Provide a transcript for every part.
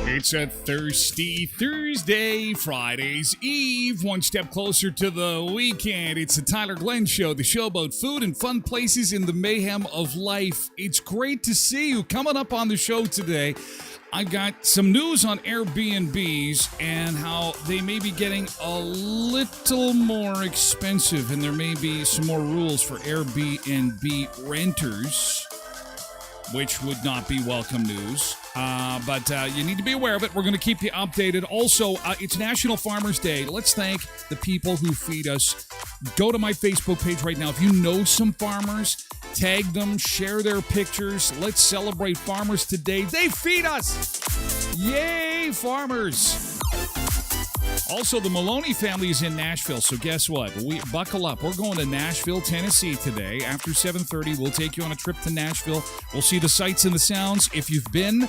It's a thirsty Thursday, Friday's Eve, one step closer to the weekend. It's the Tyler Glenn Show, the show about food and fun places in the mayhem of life. It's great to see you. Coming up on the show today, I got some news on Airbnbs and how they may be getting a little more expensive, and there may be some more rules for Airbnb renters, which would not be welcome news. But you need to be aware of it. We're going to keep you updated. Also, it's National Farmers Day. Let's thank the people who feed us. Go to my Facebook page right now. If you know some farmers, tag them, share their pictures. Let's celebrate farmers today. They feed us. Yay, farmers. Also, the Maloney family is in Nashville, so guess what? We buckle up. We're going to Nashville, Tennessee today. After 7:30, we'll take you on a trip to Nashville. We'll see the sights and the sounds. If you've been,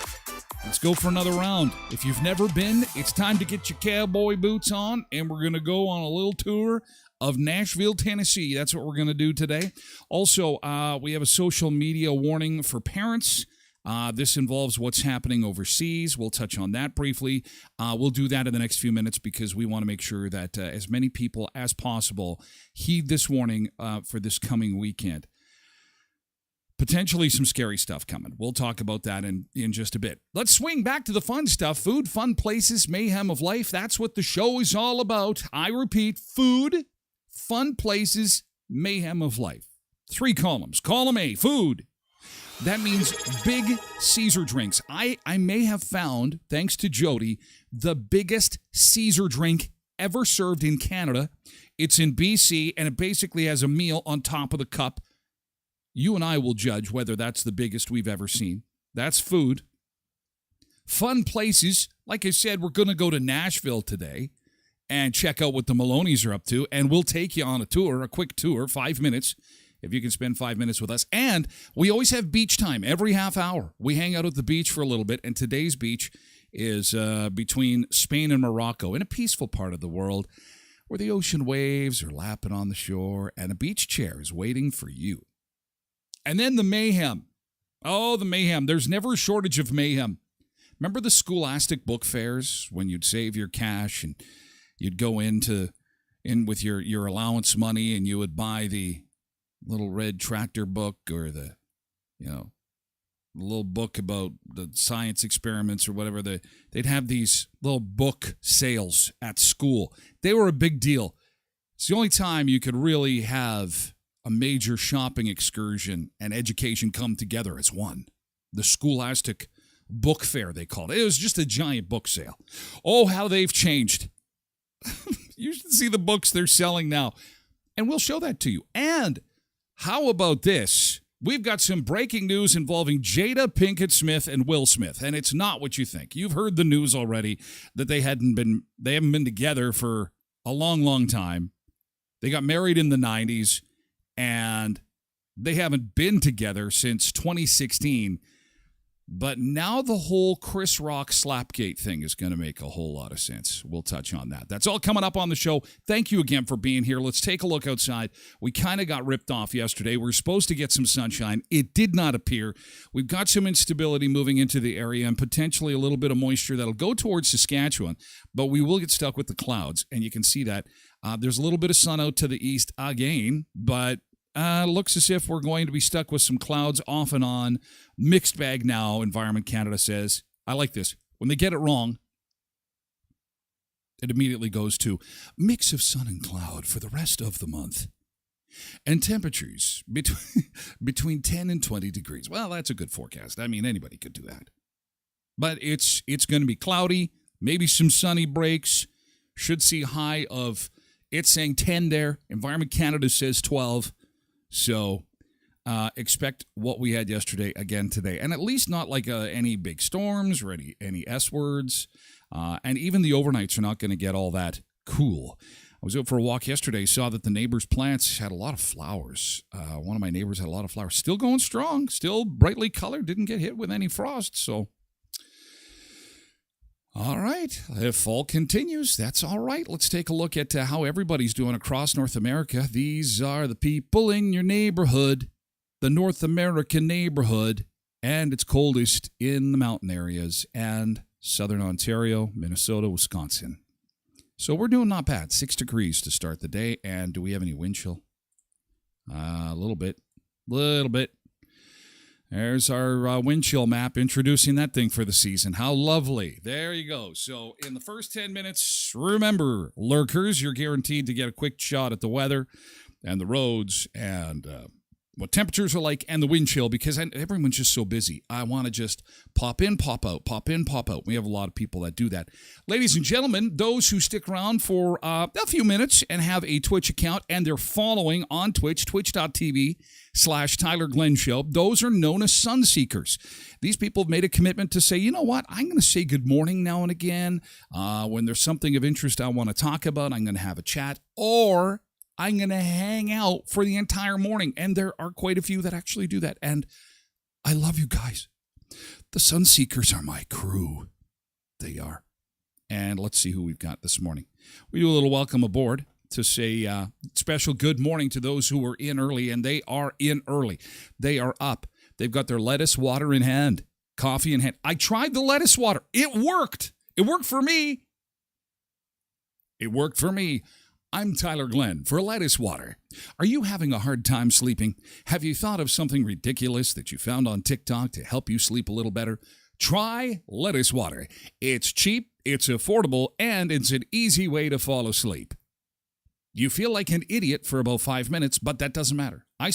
let's go for another round. If you've never been, it's time to get your cowboy boots on, and we're going to go on a little tour of Nashville, Tennessee. That's what we're going to do today. Also, we have a social media warning for parents. This involves what's happening overseas. We'll touch on that briefly. We'll do that in the next few minutes because we want to make sure that as many people as possible heed this warning for this coming weekend. Potentially some scary stuff coming. We'll talk about that in just a bit. Let's swing back to the fun stuff. Food, fun places, mayhem of life. That's what the show is all about. I repeat, food, fun places, mayhem of life. 3 columns. Column A, food. That means big Caesar drinks. I may have found, thanks to Jody, the biggest Caesar drink ever served in Canada. It's in BC, and it basically has a meal on top of the cup. You and I will judge whether that's the biggest we've ever seen. That's food. Fun places. Like I said, we're going to go to Nashville today and check out what the Maloney's are up to, and we'll take you on a tour, a quick tour, 5 minutes. If you can spend 5 minutes with us. And we always have beach time every half hour. We hang out at the beach for a little bit, and today's beach is between Spain and Morocco in a peaceful part of the world where the ocean waves are lapping on the shore and a beach chair is waiting for you. And then the mayhem. Oh, the mayhem. There's never a shortage of mayhem. Remember the scholastic book fairs when you'd save your cash and you'd go in with your allowance money and you would buy the little red tractor book or the little book about the science experiments or whatever. They'd have these little book sales at school. They were a big deal. It's the only time you could really have a major shopping excursion and education come together as one. The scholastic book fair, they called it. It was just a giant book sale. Oh, how they've changed. You should see the books they're selling now. And we'll show that to you. And how about this? We've got some breaking news involving Jada Pinkett Smith and Will Smith, and it's not what you think. You've heard the news already that they haven't been together for a long, long time. They got married in the 90s, and they haven't been together since 2016. But now the whole Chris Rock Slapgate thing is going to make a whole lot of sense. We'll touch on that. That's all coming up on the show. Thank you again for being here. Let's take a look outside. We kind of got ripped off yesterday. We were supposed to get some sunshine. It did not appear. We've got some instability moving into the area and potentially a little bit of moisture that'll go towards Saskatchewan, but we will get stuck with the clouds, and you can see that. There's a little bit of sun out to the east again, but looks as if we're going to be stuck with some clouds off and on. Mixed bag now, Environment Canada says. I like this. When they get it wrong, it immediately goes to mix of sun and cloud for the rest of the month. And temperatures between 10 and 20 degrees. Well, that's a good forecast. I mean, anybody could do that. But it's going to be cloudy, maybe some sunny breaks. Should see high of, it's saying 10 there. Environment Canada says 12. So expect what we had yesterday again today. And at least not like any big storms or any S words. And even the overnights are not going to get all that cool. I was out for a walk yesterday, saw that the neighbor's plants had a lot of flowers. One of my neighbors had a lot of flowers. Still going strong, still brightly colored, didn't get hit with any frost. So, all right, if fall continues, that's all right. Let's take a look at how everybody's doing across North America. These are the people in your neighborhood, the North American neighborhood, and it's coldest in the mountain areas and southern Ontario, Minnesota, Wisconsin. So we're doing not bad. 6 degrees to start the day. And do we have any wind chill? A little bit. There's our wind chill map, introducing that thing for the season. How lovely. There you go. So in the first 10 minutes, remember, lurkers, you're guaranteed to get a quick shot at the weather and the roads and what temperatures are like and the wind chill, because everyone's just so busy. I want to just pop in, pop out, pop in, pop out. We have a lot of people that do that. Ladies and gentlemen, those who stick around for a few minutes and have a Twitch account and they're following on Twitch, twitch.tv/Tyler Glenn Show, those are known as sun seekers. These people have made a commitment to say, you know what, I'm going to say good morning now and again. When there's something of interest I want to talk about, I'm going to have a chat, or I'm going to hang out for the entire morning. And there are quite a few that actually do that. And I love you guys. The Sun Seekers are my crew. They are. And let's see who we've got this morning. We do a little welcome aboard to say special good morning to those who were in early. And they are in early. They are up. They've got their lettuce water in hand, coffee in hand. I tried the lettuce water. It worked. It worked for me. It worked for me. I'm Tyler Glenn for Lettuce Water. Are you having a hard time sleeping? Have you thought of something ridiculous that you found on TikTok to help you sleep a little better? Try Lettuce Water. It's cheap, it's affordable, and it's an easy way to fall asleep. You feel like an idiot for about 5 minutes, but that doesn't matter. I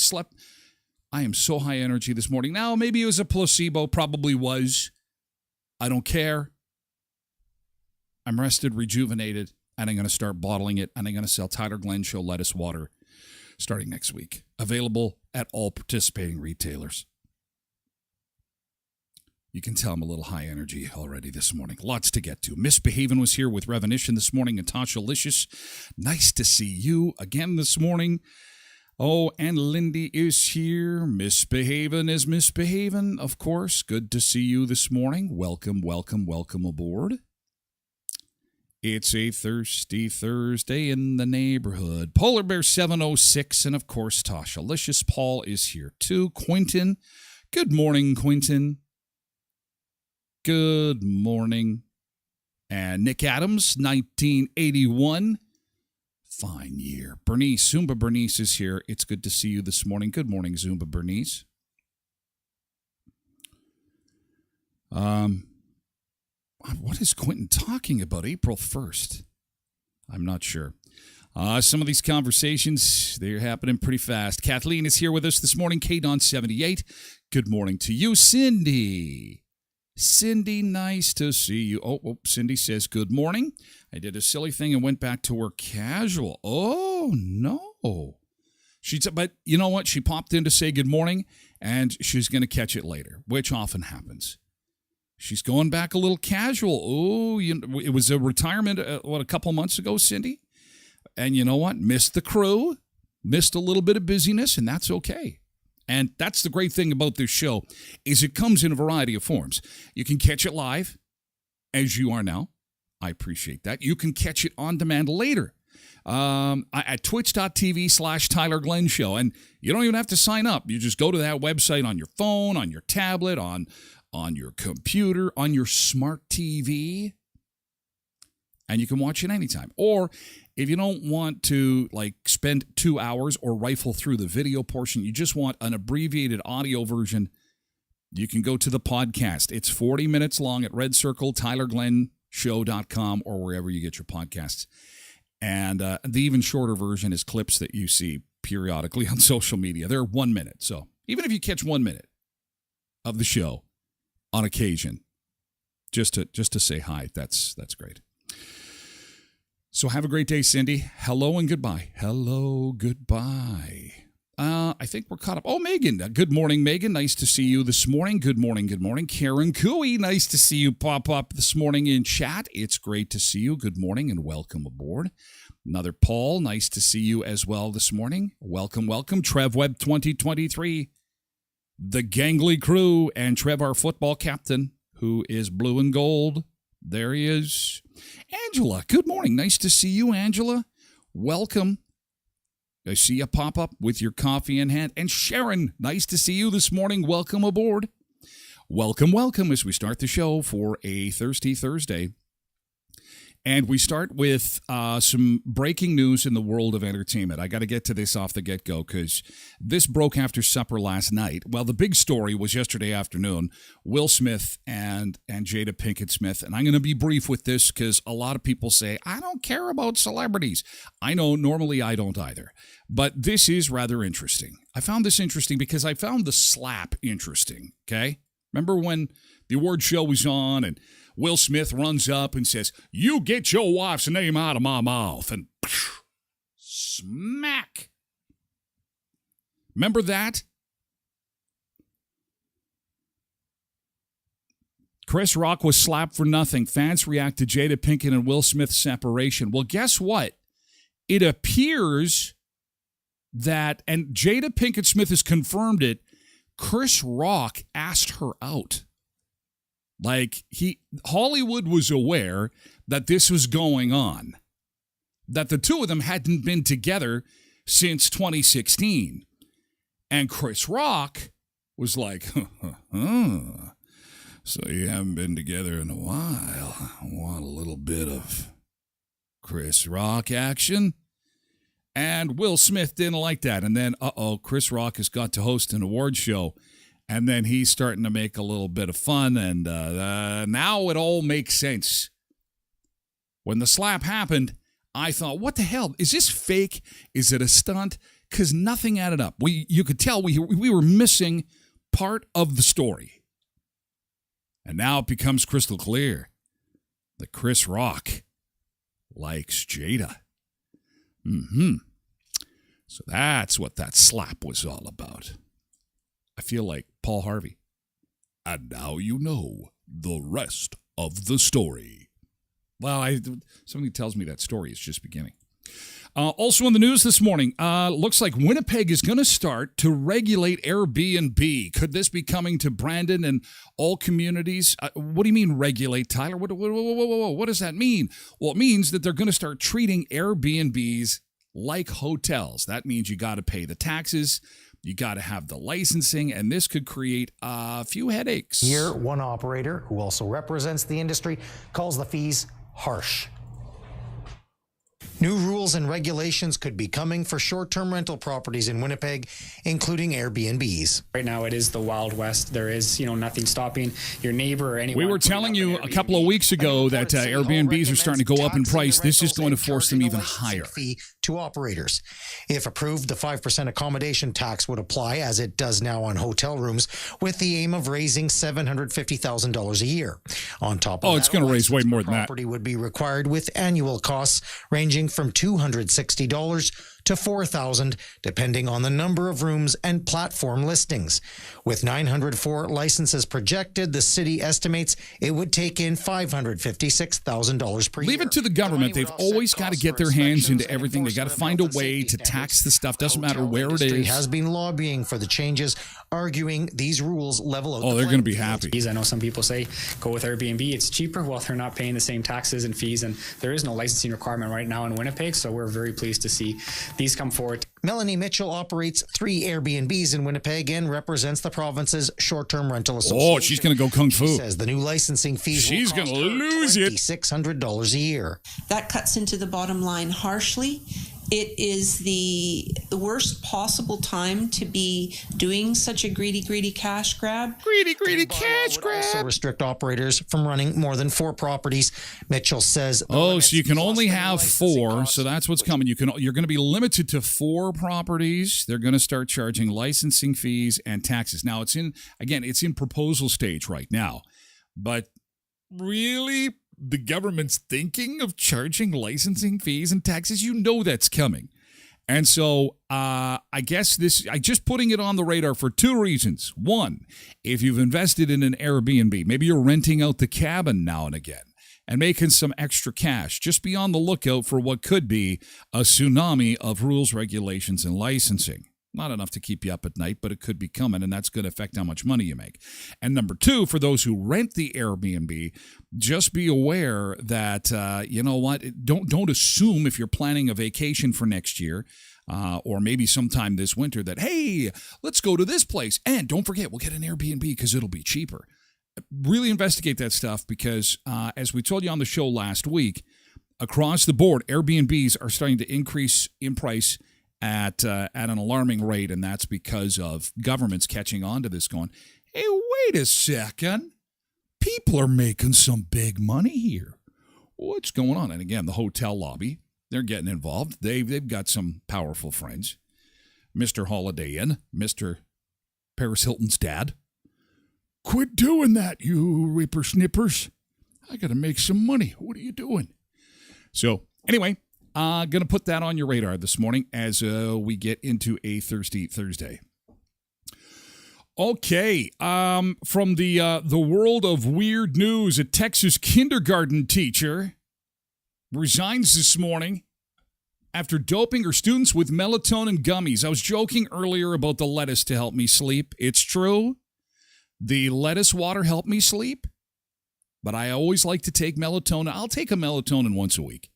am so high energy this morning. Now, maybe it was a placebo, probably was. I don't care. I'm rested, rejuvenated. And I'm going to start bottling it, and I'm going to sell Tyler Glenn Show lettuce water starting next week. Available at all participating retailers. You can tell I'm a little high energy already this morning. Lots to get to. Misbehavin' was here with Revenition this morning, and Tasha Licious. Nice to see you again this morning. Oh, and Lindy is here. Misbehavin' is misbehavin', of course. Good to see you this morning. Welcome, welcome, welcome aboard. It's a thirsty Thursday in the neighborhood. Polar Bear 706, and of course, Tasha Licious. Paul is here too. Quentin. Good morning, Quentin. Good morning. And Nick Adams, 1981. Fine year. Bernice, Zumba Bernice is here. It's good to see you this morning. Good morning, Zumba Bernice. What is Quentin talking about? April 1st? I'm not sure. Some of these conversations, they're happening pretty fast. Kathleen is here with us this morning. KDon78. Good morning to you. Cindy. Cindy, nice to see you. Oh, Cindy says good morning. I did a silly thing and went back to work casual. Oh, no. But you know what? She popped in to say good morning, and she's going to catch it later, which often happens. She's going back a little casual. Oh, it was a retirement, a couple months ago, Cindy? And you know what? Missed the crew, missed a little bit of busyness, and that's okay. And that's the great thing about this show is it comes in a variety of forms. You can catch it live, as you are now. I appreciate that. You can catch it on demand later at twitch.tv/Tyler Glenn Show. And you don't even have to sign up. You just go to that website on your phone, on your tablet, on your computer, on your smart TV, and you can watch it anytime. Or if you don't want to spend 2 hours or rifle through the video portion, you just want an abbreviated audio version, you can go to the podcast. It's 40 minutes long at Red Circle, TylerGlennShow.com, or wherever you get your podcasts. And the even shorter version is clips that you see periodically on social media. They're 1 minute. So even if you catch 1 minute of the show on occasion, just to say hi, that's great. So have a great day, Cindy. Hello and goodbye. Hello, goodbye. I think we're caught up. Oh, Megan. Good morning, Megan. Nice to see you this morning. Good morning, good morning. Karen Cooey, nice to see you pop up this morning in chat. It's great to see you. Good morning and welcome aboard. Another Paul, nice to see you as well this morning. Welcome, welcome. Trev Webb 2023, the Gangly crew, and Trev, our football captain, who is blue and gold. There he is. Angela, good morning. Nice to see you, Angela. Welcome. I see you pop up with your coffee in hand. And Sharon, nice to see you this morning. Welcome aboard. Welcome, welcome as we start the show for a Thirsty Thursday. And we start with some breaking news in the world of entertainment. I got to get to this off the get-go because this broke after supper last night. Well, the big story was yesterday afternoon, Will Smith and Jada Pinkett Smith. And I'm going to be brief with this because a lot of people say, I don't care about celebrities. I know normally I don't either. But this is rather interesting. I found this interesting because I found the slap interesting, okay? Remember when the award show was on and Will Smith runs up and says, you get your wife's name out of my mouth, and smack. Remember that? Chris Rock was slapped for nothing. Fans react to Jada Pinkett and Will Smith's separation. Well, guess what? It appears that, and Jada Pinkett Smith has confirmed it, Chris Rock asked her out. Hollywood was aware that this was going on, that the two of them hadn't been together since 2016. And Chris Rock was like, so you haven't been together in a while. I want a little bit of Chris Rock action. And Will Smith didn't like that. And then, Chris Rock has got to host an award show. And then he's starting to make a little bit of fun, and now it all makes sense. When the slap happened, I thought, what the hell? Is this fake? Is it a stunt? Because nothing added up. You could tell we were missing part of the story. And now it becomes crystal clear that Chris Rock likes Jada. So that's what that slap was all about. I feel like Paul Harvey. And now you know the rest of the story. Well, somebody tells me that story is just beginning. Also in the news this morning, looks like Winnipeg is going to start to regulate Airbnb. Could this be coming to Brandon and all communities? What do you mean regulate, Tyler? What does that mean? Well, it means that they're going to start treating Airbnbs like hotels. That means you got to pay the taxes. You got to have the licensing, and this could create a few headaches. Here, one operator, who also represents the industry, calls the fees harsh. New rules and regulations could be coming for short-term rental properties in Winnipeg, including Airbnbs. Right now, it is the Wild West. There is, nothing stopping your neighbor or anyone. We were telling you a couple of weeks ago that Airbnbs are starting to go up in price. This is going to force them even higher. Fee to operators. If approved, the 5% accommodation tax would apply, as it does now on hotel rooms, with the aim of raising $750,000 a year. On top of that, it's going to raise way more than that. Property would be required with annual costs ranging from $260 to $4,000, depending on the number of rooms and platform listings. With 904 licenses projected, the city estimates it would take in $556,000 per year. Leave it to the government. They've always got to get their hands into everything. They got to find a way to tax the stuff. Doesn't matter where it is. Has been lobbying for the changes, arguing these rules level out. Oh, they're going to be happy. I know some people say go with Airbnb. It's cheaper. Well, they're not paying the same taxes and fees, and there is no licensing requirement right now in Winnipeg. So we're very pleased to see these come forward. Melanie Mitchell operates 3 Airbnbs in Winnipeg and represents the province's short-term rental association. Oh, she's going to go kung fu. She says the new licensing fees she's going to lose it. $600 a year. That cuts into the bottom line harshly. It is the worst possible time to be doing such a greedy cash grab. Greedy cash grab. Also restrict operators from running more than 4 properties. Mitchell says. Oh, so you can only have 4. So that's what's coming. You're going to be limited to 4 properties. They're going to start charging licensing fees and taxes. Now it's in proposal stage right now, but really, the government's thinking of charging licensing fees and taxes. You know that's coming. And so I guess just putting it on the radar for 2 reasons. One, if you've invested in an Airbnb, maybe you're renting out the cabin now and again and making some extra cash, just be on the lookout for what could be a tsunami of rules, regulations, and licensing. Not enough to keep you up at night, but it could be coming, and that's going to affect how much money you make. And number 2, for those who rent the Airbnb, just be aware that, you know what, don't assume if you're planning a vacation for next year or maybe sometime this winter that, hey, let's go to this place. And don't forget, we'll get an Airbnb because it'll be cheaper. Really investigate that stuff because, as we told you on the show last week, across the board, Airbnbs are starting to increase in price at an alarming rate, and that's because of governments catching on to this going, hey, wait a second. People are making some big money here. What's going on? And again, the hotel lobby, they're getting involved. They've got some powerful friends. Mr. Holiday Inn, Mr. Paris Hilton's dad. Quit doing that, you ripper snippers. I got to make some money. What are you doing? So, anyway, going to put that on your radar this morning as we get into a Thirsty Thursday. Okay, from the world of weird news, a Texas kindergarten teacher resigns this morning after doping her students with melatonin gummies. I was joking earlier about the lettuce to help me sleep. It's true. The lettuce water helped me sleep, but I always like to take melatonin. I'll take a melatonin once a week.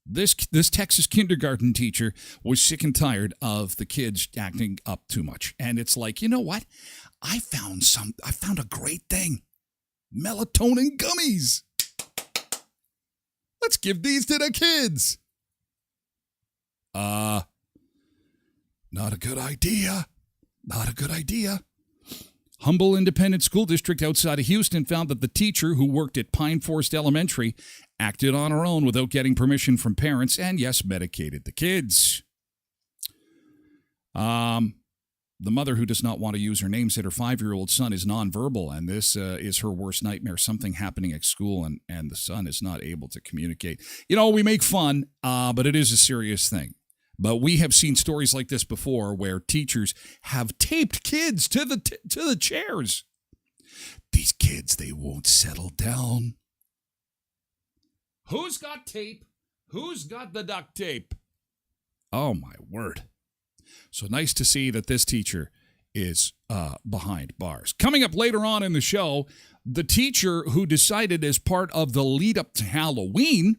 This Texas kindergarten teacher was sick and tired of the kids acting up too much. And it's like, you know what? I found a great thing. Melatonin gummies. Let's give these to the kids. Not a good idea. Not a good idea. Humble Independent School District outside of Houston found that the teacher who worked at Pine Forest Elementary acted on her own without getting permission from parents and, yes, medicated the kids. The mother who does not want to use her name said her 5-year-old son is nonverbal, and this is her worst nightmare, something happening at school, and the son is not able to communicate. You know, we make fun, but it is a serious thing. But we have seen stories like this before where teachers have taped kids to the chairs. These kids, they won't settle down. Who's got tape? Who's got the duct tape? Oh, my word. So nice to see that this teacher is behind bars. Coming up later on in the show, the teacher who decided as part of the lead up to Halloween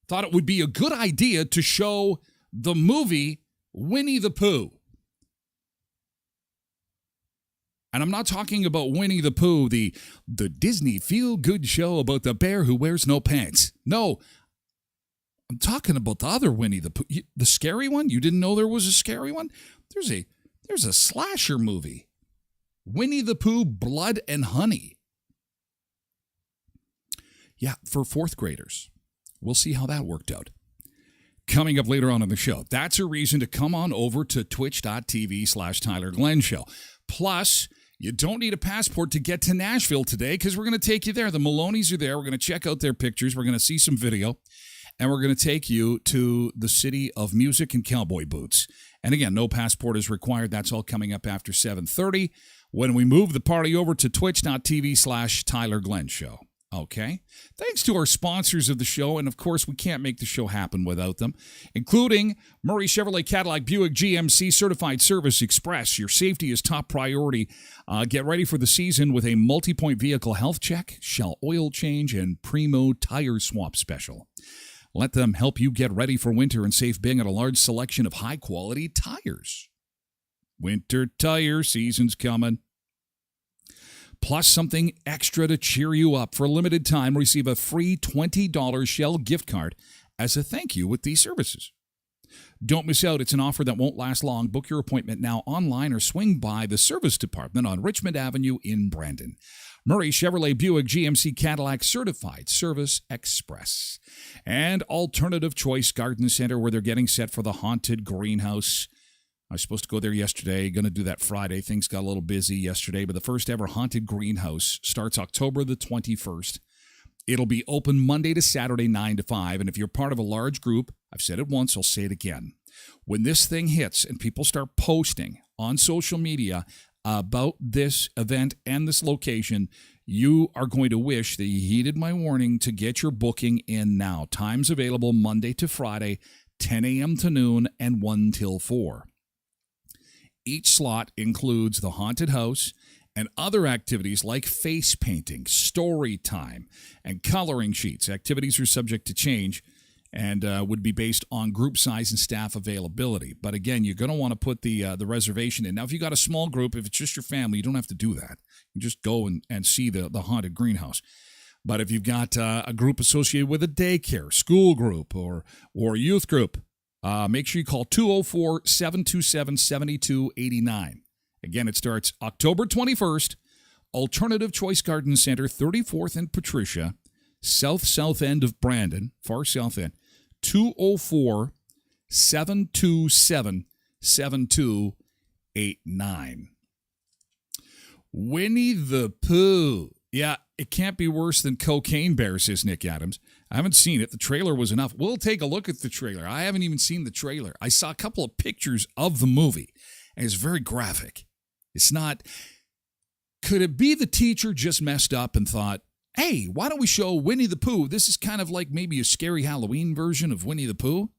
thought it would be a good idea to show the movie Winnie the Pooh. And I'm not talking about Winnie the Pooh, the Disney feel-good show about the bear who wears no pants. No, I'm talking about the other Winnie the Pooh, the scary one. You didn't know there was a scary one? There's a slasher movie, Winnie the Pooh, Blood and Honey. Yeah, for 4th graders. We'll see how that worked out. Coming up later on in the show, that's a reason to come on over to twitch.tv/Tyler Glenn Show. Plus, you don't need a passport to get to Nashville today because we're going to take you there. The Maloney's are there. We're going to check out their pictures. We're going to see some video. and we're going to take you to the city of music and cowboy boots. And again, no passport is required. That's all coming up after 7:30 when we move the party over to twitch.tv/Tyler Glenn Show. Okay. Thanks to our sponsors of the show, and of course, we can't make the show happen without them, including Murray Chevrolet Cadillac Buick GMC Certified Service Express. Your safety is top priority. Get ready for the season with a multi-point vehicle health check, Shell oil change, and Primo tire swap special. Let them help you get ready for winter and save big on a large selection of high-quality tires. Winter tire season's coming. Plus something extra to cheer you up. For a limited time, receive a free $20 Shell gift card as a thank you with these services. Don't miss out. It's an offer that won't last long. Book your appointment now online or swing by the service department on Richmond Avenue in Brandon. Murray Chevrolet Buick GMC Cadillac Certified Service Express. And Alternative Choice Garden Center, where they're getting set for the Haunted Greenhouse. I was supposed to go there yesterday, going to do that Friday. Things got a little busy yesterday, but the first ever Haunted Greenhouse starts October the 21st. It'll be open Monday to Saturday, 9 to 5. And if you're part of a large group, I've said it once, I'll say it again. When this thing hits and people start posting on social media about this event and this location, you are going to wish that you heeded my warning to get your booking in now. Times available Monday to Friday, 10 a.m. to noon and 1 till 4. Each slot includes the haunted house and other activities like face painting, story time, and coloring sheets. Activities are subject to change and would be based on group size and staff availability. But again, you're going to want to put the reservation in. Now, if you got a small group, if it's just your family, you don't have to do that. You just go and see the haunted greenhouse. But if you've got a group associated with a daycare, school group, or youth group, make sure you call 204-727-7289. Again, it starts October 21st. Alternative Choice Garden Center, 34th and Patricia, south end of Brandon, far south end. 204-727-7289. Winnie the Pooh. Yeah, it can't be worse than Cocaine Bear, says Nick Adams. I haven't seen it. The trailer was enough. We'll take a look at the trailer. I haven't even seen the trailer. I saw a couple of pictures of the movie, and it's very graphic. It's not... Could it be the teacher just messed up and thought, hey, why don't we show Winnie the Pooh? This is kind of like maybe a scary Halloween version of Winnie the Pooh.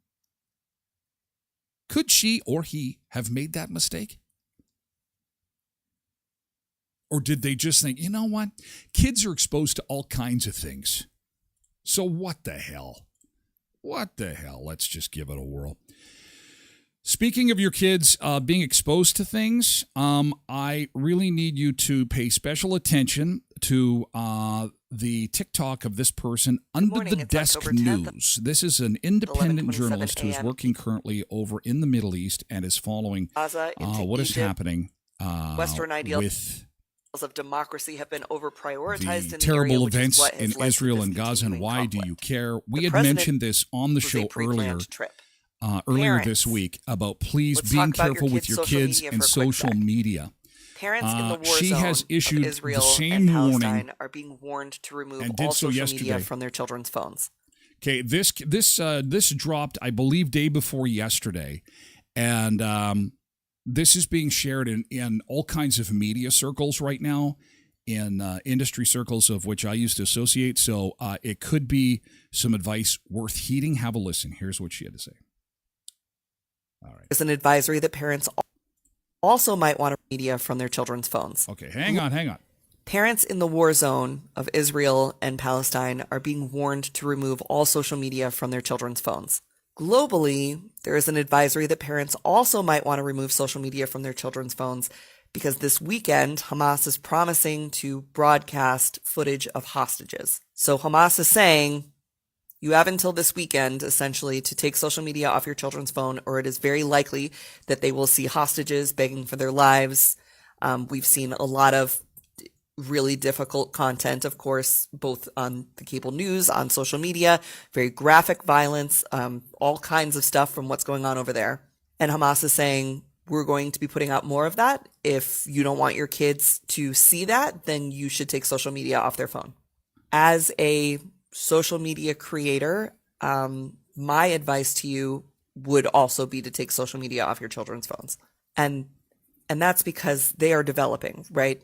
Could she or he have made that mistake? Or did they just think, you know what? Kids are exposed to all kinds of things. So what the hell? What the hell? Let's just give it a whirl. Speaking of your kids being exposed to things, I really need you to pay special attention to the TikTok of this person, Under the Desk News. This is an independent journalist who is working currently over in the Middle East and is following what is happening Western ideals with of democracy have been over-prioritized the in terrible the area, events in Israel and Gaza, and why do you care? We had mentioned this on the show earlier this week about please being careful with your kids and social media. Parents in the war she zone has issued of Israel the same and warning Palestine are being warned to remove and all did so social media yesterday from their children's phones. Okay, this dropped, I believe, day before yesterday, and this is being shared in all kinds of media circles right now, in industry circles of which I used to associate. So it could be some advice worth heeding. Have a listen. Here's what she had to say. All right. There's an advisory that parents also might want to media from their children's phones. Okay, hang on. Parents in the war zone of Israel and Palestine are being warned to remove all social media from their children's phones. Globally, there is an advisory that parents also might want to remove social media from their children's phones because this weekend, Hamas is promising to broadcast footage of hostages. So Hamas is saying, you have until this weekend, essentially, to take social media off your children's phone, or it is very likely that they will see hostages begging for their lives. We've seen a lot of really difficult content, of course, both on the cable news, on social media, very graphic violence, all kinds of stuff from what's going on over there. And Hamas is saying, we're going to be putting out more of that. If you don't want your kids to see that, then you should take social media off their phone. As a social media creator, my advice to you would also be to take social media off your children's phones. And that's because they are developing, right?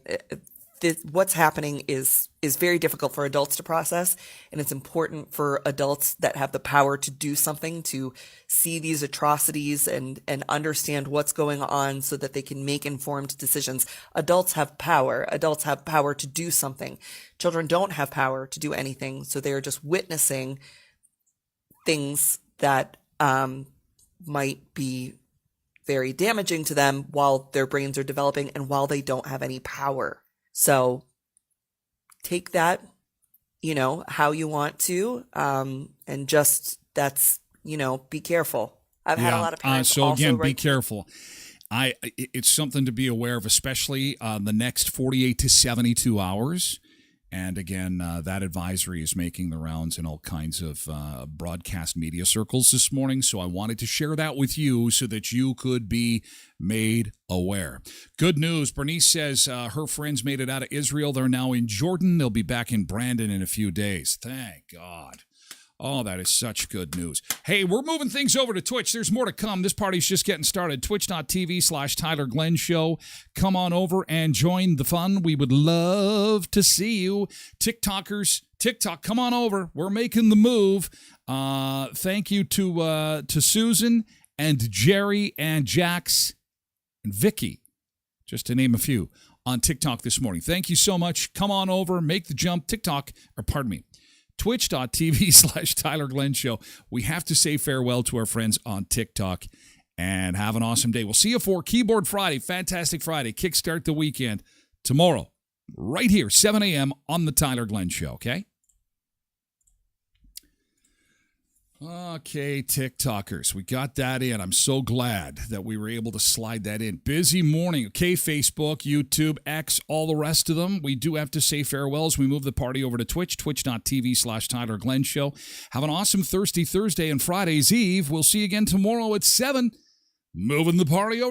What's happening is very difficult for adults to process, and it's important for adults that have the power to do something to see these atrocities and understand what's going on so that they can make informed decisions. Adults have power. Adults have power to do something. Children don't have power to do anything, so they're just witnessing things that might be very damaging to them while their brains are developing and while they don't have any power. So take that, how you want to, and just be careful. I've had a lot of parents so also again, be careful. It's something to be aware of, especially the next 48 to 72 hours. And again, that advisory is making the rounds in all kinds of broadcast media circles this morning. So I wanted to share that with you so that you could be made aware. Good news. Bernice says her friends made it out of Israel. They're now in Jordan. They'll be back in Brandon in a few days. Thank God. Oh, that is such good news. Hey, we're moving things over to Twitch. There's more to come. This party's just getting started. Twitch.tv/Tyler Glenn Show. Come on over and join the fun. We would love to see you. TikTokers, TikTok, come on over. We're making the move. Thank you to Susan and Jerry and Jax and Vicky, just to name a few, on TikTok this morning. Thank you so much. Come on over. Make the jump. Twitch.tv/Tyler Glenn Show. We have to say farewell to our friends on TikTok and have an awesome day. We'll see you for Keyboard Friday, Fantastic Friday, kickstart the weekend tomorrow, right here, 7 a.m. on the Tyler Glenn Show, okay? Okay, TikTokers, we got that in. I'm so glad that we were able to slide that in. Busy morning, okay, Facebook, YouTube, X, all the rest of them. We do have to say farewells. We move the party over to Twitch, twitch.tv/Tyler Glenn Show. Have an awesome Thursday and Friday's Eve. We'll see you again tomorrow at 7. Moving the party over.